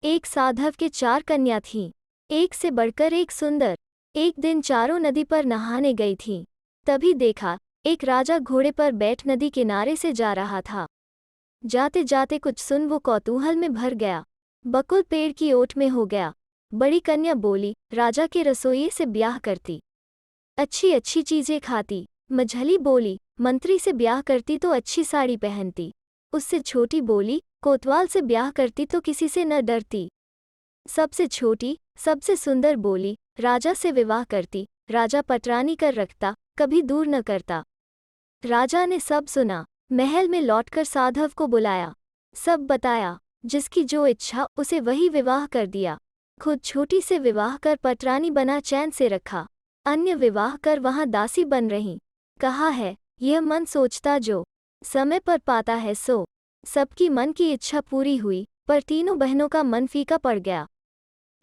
एक साधव के 4 कन्या थीं, एक से बढ़कर एक सुंदर। एक दिन चारों नदी पर नहाने गई थीं। तभी देखा, एक राजा घोड़े पर बैठ नदी किनारे से जा रहा था। जाते जाते कुछ सुन वो कौतूहल में भर गया। बकुल पेड़ की ओट में हो गया। बड़ी कन्या बोली, राजा के रसोइये से ब्याह करती, अच्छी अच्छी चीजें खाती। मझली बोली, मंत्री से ब्याह करती तो अच्छी साड़ी पहनती। उससे छोटी बोली, कोतवाल से ब्याह करती तो किसी से न डरती। सबसे छोटी, सबसे सुंदर बोली, राजा से विवाह करती, राजा पटरानी कर रखता, कभी दूर न करता। राजा ने सब सुना। महल में लौटकर साधव को बुलाया, सब बताया। जिसकी जो इच्छा उसे वही विवाह कर दिया। खुद छोटी से विवाह कर पटरानी बना, चैन से रखा। अन्य विवाह कर वहां दासी बन रही। कहा है, यह मन सोचता जो समय पर पाता है सो। सबकी मन की इच्छा पूरी हुई, पर तीनों बहनों का मन फीका पड़ गया।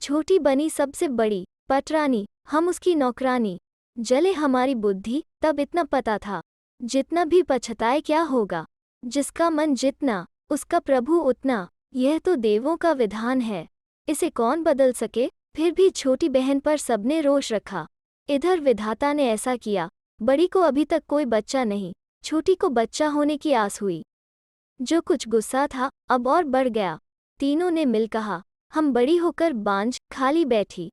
छोटी बनी सबसे बड़ी, पटरानी, हम उसकी नौकरानी। जले हमारी बुद्धि, तब इतना पता था, जितना भी पछताए क्या होगा। जिसका मन जितना, उसका प्रभु उतना। यह तो देवों का विधान है, इसे कौन बदल सके। फिर भी छोटी बहन पर सबने रोष रखा। इधर विधाता ने ऐसा किया, बड़ी को अभी तक कोई बच्चा नहीं, छोटी को बच्चा होने की आस हुई। जो कुछ गुस्सा था अब और बढ़ गया। तीनों ने मिल कहा, हम बड़ी होकर बांझ खाली बैठी,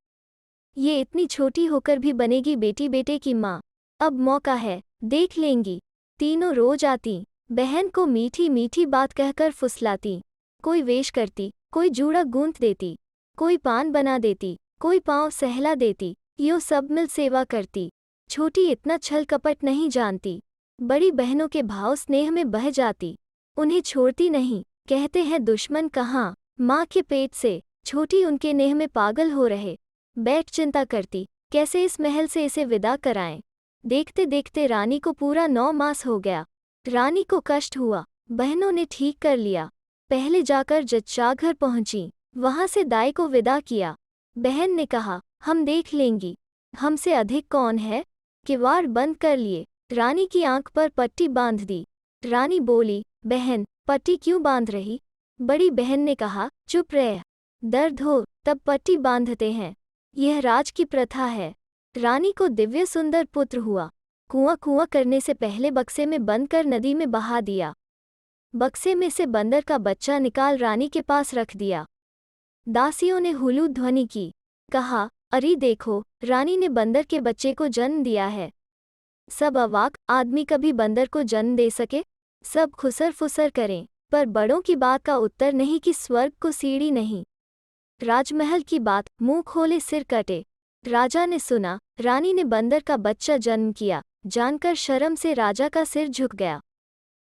ये इतनी छोटी होकर भी बनेगी बेटी बेटे की माँ। अब मौका है, देख लेंगी। तीनों रोज आती, बहन को मीठी मीठी बात कहकर फुसलाती। कोई वेश करती, कोई जूड़ा गूंथ देती, कोई पान बना देती, कोई पाँव सहला देती। यो सब मिल सेवा करती। छोटी इतना छल कपट नहीं जानती, बड़ी बहनों के भाव स्नेह में बह जाती। उन्हें छोड़ती नहीं, कहते हैं दुश्मन कहाँ, माँ के पेट से। छोटी उनके नेह में पागल हो रहे। बैठ चिंता करती, कैसे इस महल से इसे विदा कराएं। देखते देखते रानी को पूरा 9 मास हो गया। रानी को कष्ट हुआ, बहनों ने ठीक कर लिया। पहले जाकर जच्चा घर पहुंची, वहां से दाई को विदा किया। बहन ने कहा, हम देख लेंगी, हमसे अधिक कौन है। किवाड़ बंद कर लिए, रानी की आंख पर पट्टी बांध दी। रानी बोली, बहन, पट्टी क्यों बांध रही। बड़ी बहन ने कहा, चुप रह, दर्द हो तब पट्टी बांधते हैं, यह राज की प्रथा है। रानी को दिव्य सुंदर पुत्र हुआ। कुआं कुआं करने से पहले बक्से में बंद कर नदी में बहा दिया। बक्से में से बंदर का बच्चा निकाल रानी के पास रख दिया। दासियों ने हुलू ध्वनि की, कहा, अरे देखो, रानी ने बंदर के बच्चे को जन्म दिया है। सब अवाक, आदमी कभी बंदर को जन्म दे सके। सब खुसर फुसर करें, पर बड़ों की बात का उत्तर नहीं कि स्वर्ग को सीढ़ी नहीं। राजमहल की बात, मुंह खोले सिर कटे। राजा ने सुना, रानी ने बंदर का बच्चा जन्म किया, जानकर शर्म से राजा का सिर झुक गया।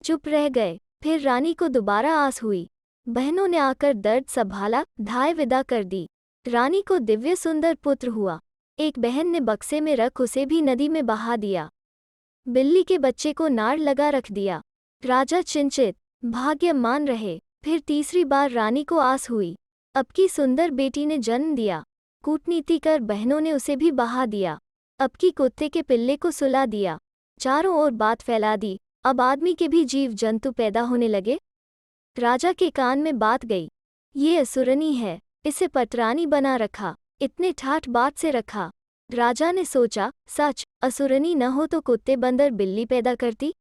चुप रह गए। फिर रानी को दोबारा आस हुई। बहनों ने आकर दर्द संभाला, धाय विदा कर दी। रानी को दिव्य सुंदर पुत्र हुआ। एक बहन ने बक्से में रख उसे भी नदी में बहा दिया। बिल्ली के बच्चे को नाड़ लगा रख दिया। राजा चिंतित, भाग्य मान रहे। फिर तीसरी बार रानी को आस हुई, अब की सुंदर बेटी ने जन्म दिया। कूटनीति कर बहनों ने उसे भी बहा दिया। अब की कुत्ते के पिल्ले को सुला दिया। चारों ओर बात फैला दी, अब आदमी के भी जीव जंतु पैदा होने लगे। राजा के कान में बात गई, ये असुरनी है, इसे पटरानी बना रखा, इतने ठाठ बात से रखा। राजा ने सोचा, सच, असुरनी न हो तो कुत्ते बंदर बिल्ली पैदा करती।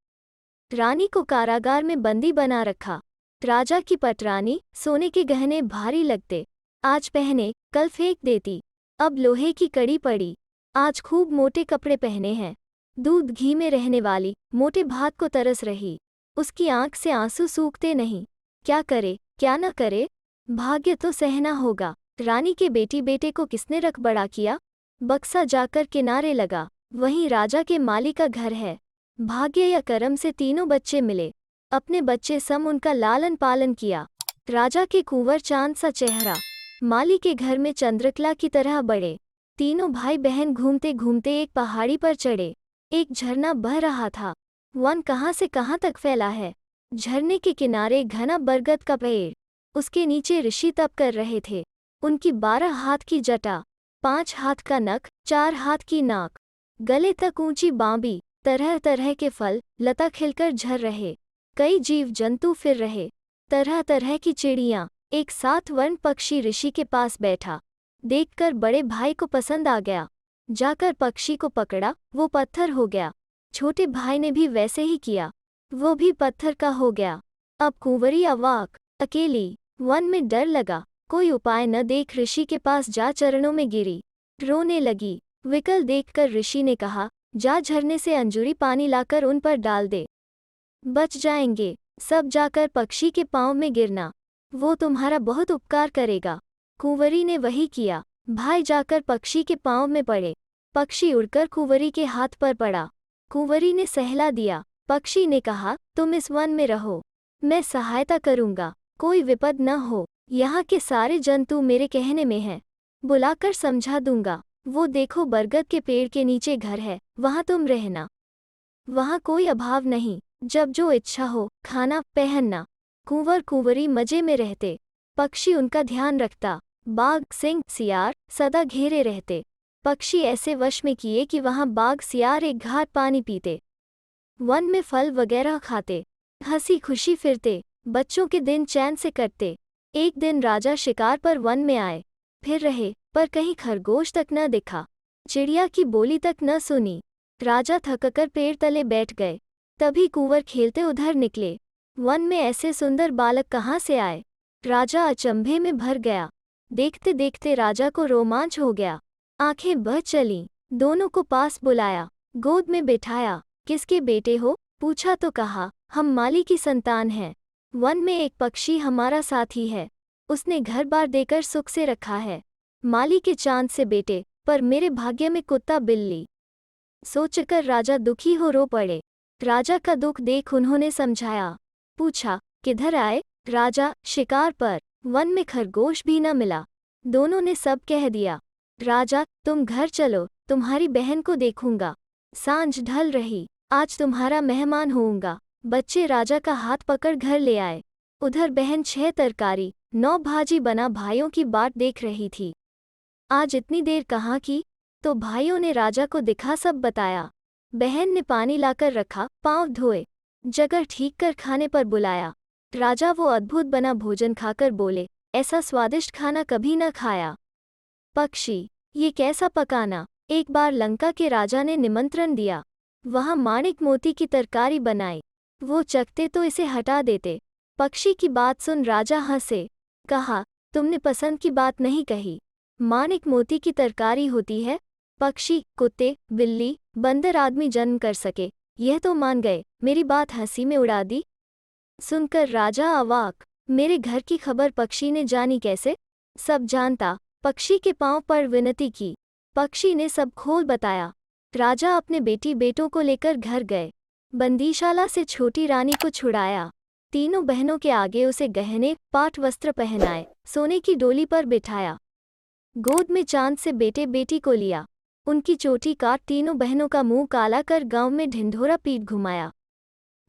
रानी को कारागार में बंदी बना रखा। राजा की पटरानी, सोने के गहने भारी लगते, आज पहने कल फेंक देती। अब लोहे की कड़ी पड़ी, आज खूब मोटे कपड़े पहने हैं। दूध घी में रहने वाली, मोटे भात को तरस रही, उसकी आंख से आंसू सूखते नहीं। क्या करे क्या न करे, भाग्य तो सहना होगा। रानी के बेटी बेटे को किसने रख बड़ा किया। बक्सा जाकर किनारे लगा, वहीं राजा के माली का घर है। भाग्य या कर्म से तीनों बच्चे मिले, अपने बच्चे सम उनका लालन पालन किया। राजा के कुंवर चांद सा चेहरा, माली के घर में चंद्रकला की तरह बड़े। तीनों भाई बहन घूमते घूमते एक पहाड़ी पर चढ़े। एक झरना बह रहा था, वन कहाँ से कहाँ तक फैला है। झरने के किनारे घना बरगद का पेड़, उसके नीचे ऋषि तप कर रहे थे। उनकी 12 हाथ की जटा, 5 हाथ का नख, 4 हाथ की नाक, गले तक ऊंची बांबी, तरह तरह के फल लता खिलकर झर रहे। कई जीव जंतु फिर रहे, तरह तरह की चिड़ियाँ, एक 7 वर्ण पक्षी ऋषि के पास बैठा। देखकर बड़े भाई को पसंद आ गया। जाकर पक्षी को पकड़ा, वो पत्थर हो गया। छोटे भाई ने भी वैसे ही किया, वो भी पत्थर का हो गया। अब कुंवरी अवाक, अकेली, वन में डर लगा। कोई उपाय न देख ऋषि के पास जा चरणों में गिरी, रोने लगी। विकल देखकर ऋषि ने कहा, जा झरने से अंजूरी पानी लाकर उन पर डाल दे, बच जाएंगे। सब जाकर पक्षी के पाँव में गिरना, वो तुम्हारा बहुत उपकार करेगा। कुंवरी ने वही किया। भाई जाकर पक्षी के पाँव में पड़े। पक्षी उड़कर कुंवरी के हाथ पर पड़ा। कुंवरी ने सहला दिया। पक्षी ने कहा, तुम इस वन में रहो, मैं सहायता करूंगा, कोई विपद न हो। यहाँ के सारे जंतु मेरे कहने में हैं, बुलाकर समझा दूंगा। वो देखो बरगद के पेड़ के नीचे घर है, वहाँ तुम रहना, वहाँ कोई अभाव नहीं, जब जो इच्छा हो खाना पहनना। कुंवर कुंवरी मजे में रहते। पक्षी उनका ध्यान रखता। बाघ सिंह सियार सदा घेरे रहते। पक्षी ऐसे वश में किए कि वहाँ बाघ सियार एक घाट पानी पीते, वन में फल वगैरह खाते, हंसी खुशी फिरते, बच्चों के दिन चैन से कटते। एक दिन राजा शिकार पर वन में आए, फिर रहे, पर कहीं खरगोश तक न दिखा, चिड़िया की बोली तक न सुनी। राजा थककर पेड़ तले बैठ गए। तभी कुंवर खेलते उधर निकले। वन में ऐसे सुंदर बालक कहाँ से आए? राजा अचंभे में भर गया। देखते देखते राजा को रोमांच हो गया, आंखें बह चलीं। दोनों को पास बुलाया, गोद में बिठाया। किसके बेटे हो? पूछा तो कहा, हम माली की संतान हैं। वन में एक पक्षी हमारा साथी है, उसने घर बार देकर सुख से रखा है। माली के चांद से बेटे, पर मेरे भाग्य में कुत्ता बिल्ली। सोचकर राजा दुखी हो रो पड़े। राजा का दुख देख उन्होंने समझाया। पूछा, किधर आए? राजा, शिकार पर। वन में खरगोश भी न मिला। दोनों ने सब कह दिया। राजा, तुम घर चलो, तुम्हारी बहन को देखूंगा। सांझ ढल रही, आज तुम्हारा मेहमान होऊंगा। बच्चे राजा का हाथ पकड़ घर ले आए। उधर बहन 6 तरकारी 9 भाजी बना भाइयों की बाट देख रही थी। आज इतनी देर कहाँ की? तो भाइयों ने राजा को दिखा सब बताया। बहन ने पानी लाकर रखा, पाँव धोए, जगह ठीक कर खाने पर बुलाया। राजा वो अद्भुत बना भोजन खाकर बोले, ऐसा स्वादिष्ट खाना कभी न खाया। पक्षी, ये कैसा पकाना? एक बार लंका के राजा ने निमंत्रण दिया, वहाँ माणिक मोती की तरकारी बनाई। वो चखते तो इसे हटा देते। पक्षी की बात सुन राजा हंसे, कहा, तुमने पसंद की बात नहीं कही। माणिक मोती की तरकारी होती है। पक्षी, कुत्ते, बिल्ली, बंदर आदमी जन्म कर सके, यह तो मान गए, मेरी बात हंसी में उड़ा दी। सुनकर राजा अवाक। मेरे घर की खबर पक्षी ने जानी कैसे? सब जानता। पक्षी के पांव पर विनती की। पक्षी ने सब खोल बताया। राजा अपने बेटी बेटों को लेकर घर गए। बंदीशाला से छोटी रानी को छुड़ाया। तीनों बहनों के आगे उसे गहने पाट वस्त्र पहनाए, सोने की डोली पर बिठाया। गोद में चांद से बेटे बेटी को लिया। उनकी चोटी काट तीनों बहनों का मुंह काला कर गांव में ढिंढोरा पीट घुमाया।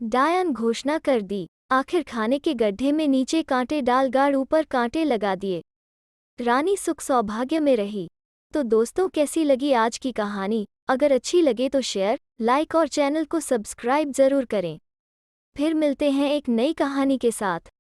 डायन घोषणा कर दी। आखिर खाने के गड्ढे में नीचे कांटे डाल गाड़ ऊपर कांटे लगा दिए। रानी सुख सौभाग्य में रही। तो दोस्तों, कैसी लगी आज की कहानी? अगर अच्छी लगे तो शेयर, लाइक और चैनल को सब्सक्राइब जरूर करें। फिर मिलते हैं एक नई कहानी के साथ।